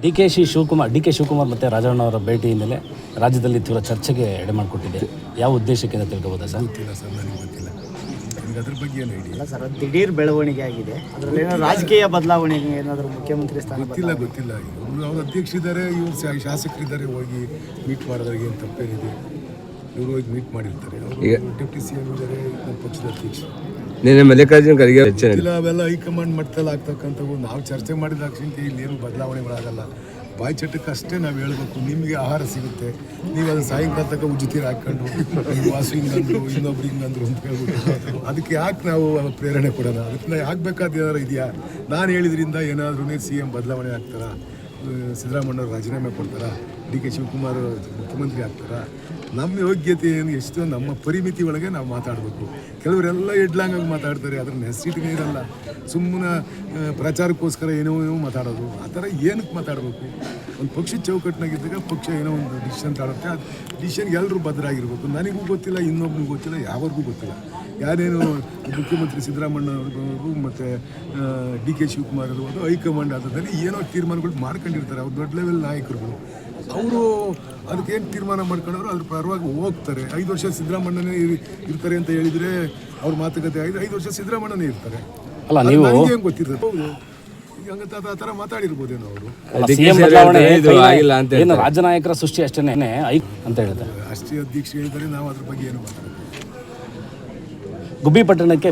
D K Shivakumar ಮತ್ತು ರಾಜಣ್ಣ ಅವರ ಭೇಟಿ ಹಿನ್ನೆಲೆ ರಾಜ್ಯದಲ್ಲಿ ತೀವ್ರ ಚರ್ಚೆಗೆ ಎಡೆ ಮಾಡಿಕೊಟ್ಟಿದೆ. ಯಾವ ಉದ್ದೇಶಕ್ಕೆ ಅಂತ ತಿಳ್ಕೊಬೋದಾ ಸರ್? ಗೊತ್ತಿಲ್ಲ ಸರ್, ನನಗೆ ಗೊತ್ತಿಲ್ಲ. ನನಗೆ ಅದ್ರ ಬಗ್ಗೆ ಏನು ಐಡಿಯಾ ಇಲ್ಲ ಸರ್. ದಿಢೀರ್ ಬೆಳವಣಿಗೆ ಆಗಿದೆ. ಅದರಲ್ಲಿ ಏನೋ ರಾಜಕೀಯ ಬದಲಾವಣೆ ಏನಾದರೂ ಮುಖ್ಯಮಂತ್ರಿ ಸ್ಥಾನ ಗೊತ್ತಿಲ್ಲ. ಇವರು ಅವ್ರ ಅಧ್ಯಕ್ಷರಿದ್ದಾರೆ, ಇವರು ಶಾಸಕರಿದ್ದಾರೆ, ಹೋಗಿ ಮೀಟ್ ಮಾಡಿದ್ರಿಗೆ ಏನು ತಪ್ಪೇನಿದೆ? ಇವರು ಹೋಗಿ ಮೀಟ್ ಮಾಡಿರ್ತಾರೆ. ಅವರು ಡೆಪ್ಟಿ ಸಿ ಎಂ ಇದ್ದಾರೆ, ನಮ್ಮ ಪಕ್ಷದ ಅಧ್ಯಕ್ಷ. ಮಲ್ಲಿಕಾರ್ಜುನ ಖರ್ಗೆ ಇಲ್ಲ, ಅವೆಲ್ಲ ಹೈಕಮಾಂಡ್ ಮಟ್ಟದಲ್ಲಿ ಆಗ್ತಕ್ಕಂಥವು. ನಾವು ಚರ್ಚೆ ಮಾಡಿದ ತಕ್ಷಣಕ್ಕೆ ಇಲ್ಲಿ ಏನು ಬದಲಾವಣೆಗಳಾಗಲ್ಲ. ಬಾಯಿ ಚಟಕ್ಕೆ ಅಷ್ಟೇ ನಾವು ಹೇಳಬೇಕು. ನಿಮಗೆ ಆಹಾರ ಸಿಗುತ್ತೆ, ನೀವು ಅದನ್ನು ಸಾಯಂಕಾಲ ತನಕ ಉಜ್ಜುತ್ತೀರ ಹಾಕ್ಕೊಂಡು ವಾಸು ಹಿಂಗಂದ್ರು ಇನ್ನೊಬ್ರು ಹಿಂಗಂದ್ರು ಅಂತ ಹೇಳ್ಬಿಟ್ಟು ಅದಕ್ಕೆ ಯಾಕೆ ನಾವು ಪ್ರೇರಣೆ ಕೊಡೋಣ? ಅದಕ್ಕೆ ಆಗಬೇಕಾದ ಏನಾದ್ರು ಇದೆಯಾ? ನಾನು ಹೇಳಿದ್ರಿಂದ ಏನಾದ್ರೂ ಸಿ ಎಂ ಬದಲಾವಣೆ ಆಗ್ತಾರಾ? ಸಿದ್ದರಾಮಯ್ಯವ್ರು ರಾಜೀನಾಮೆ ಕೊಡ್ತಾರಾ? ಡಿ ಕೆ ಶಿವಕುಮಾರ್ ಮುಖ್ಯಮಂತ್ರಿ ಆಗ್ತಾರಾ? ನಮ್ಮ ಯೋಗ್ಯತೆ ಏನು ಎಷ್ಟೋ ನಮ್ಮ ಪರಿಮಿತಿ ಒಳಗೆ ನಾವು ಮಾತಾಡಬೇಕು. ಕೆಲವರೆಲ್ಲ ಹೆಡ್ಲಾಂಗಾಗಿ ಮಾತಾಡ್ತಾರೆ, ಅದ್ರ ನೆಸಿಟಿನೇ ಇರಲ್ಲ. ಸುಮ್ಮನೆ ಪ್ರಚಾರಕ್ಕೋಸ್ಕರ ಏನೋ ಮಾತಾಡೋದು, ಆ ಥರ ಏನಕ್ಕೆ ಮಾತಾಡಬೇಕು? ಒಂದು ಪಕ್ಷದ ಚೌಕಟ್ಟಿನಾಗಿದ್ದಾಗ ಪಕ್ಷ ಏನೋ ಒಂದು ಡಿಸಿಷನ್ ತಾಡುತ್ತೆ. ಆ ಡಿಸಿಷನ್ಗೆ ಎಲ್ಲರೂ ಬದ್ಧರಾಗಿರ್ಬೇಕು. ನನಗೂ ಗೊತ್ತಿಲ್ಲ, ಇನ್ನೊಬ್ರಿಗೂ ಗೊತ್ತಿಲ್ಲ, ಯಾರಿಗೂ ಗೊತ್ತಿಲ್ಲ. ಯಾರೇನು ಮುಖ್ಯಮಂತ್ರಿ ಸಿದ್ದರಾಮಯ್ಯವ್ರಿಗೂ ಮತ್ತು ಡಿ ಕೆ ಶಿವಕುಮಾರ್ ಇರ್ಬೋದು, ಹೈಕಮಾಂಡ್ ಆದಲ್ಲಿ ಏನೋ ತೀರ್ಮಾನಗಳು ಮಾಡ್ಕೊಂಡಿರ್ತಾರೆ. ಅವ್ರು ದೊಡ್ಡ ಲೆವೆಲ್ ನಾಯಕರುಗಳು. ಅವರು ಅದಕ್ಕೇನು ತೀರ್ಮಾನ ಮಾಡ್ಕೊಂಡವರು ಅದ್ರ ಪರವಾಗಿ ಹೋಗ್ತಾರೆ. 5 ವರ್ಷ ಸಿದ್ದರಾಮಯ್ಯನೇ ಇರ್ತಾರೆ ಅಂತ ಹೇಳಿದರೆ ಅವ್ರ ಮಾತುಕತೆ ಆಗಿದೆ. 5 ವರ್ಷ ಸಿದ್ದರಾಮಯ್ಯನೇ ಇರ್ತಾರೆ. ಅಲ್ಲ, ನೀವು ಏನು ಗೊತ್ತಿರ್ತದೆ? ಹೌದು, ಹಂಗಂತ ಆ ಥರ ಮಾತಾಡಿರ್ಬೋದೇನೋ ಅವರು. ರಾಜ್ಯ ನಾಯಕರ ಸೃಷ್ಟಿ ಅಷ್ಟೇನೆ ಅಂತ ಹೇಳ್ತಾರೆ. ರಾಷ್ಟ್ರೀಯ ಅಧ್ಯಕ್ಷ ಹೇಳಿದರೆ ನಾವು ಅದ್ರ ಬಗ್ಗೆ ಏನು ಮಾತಾಡೋದು? ಗುಬ್ಬಿ ಪಟ್ಟಣಕ್ಕೆ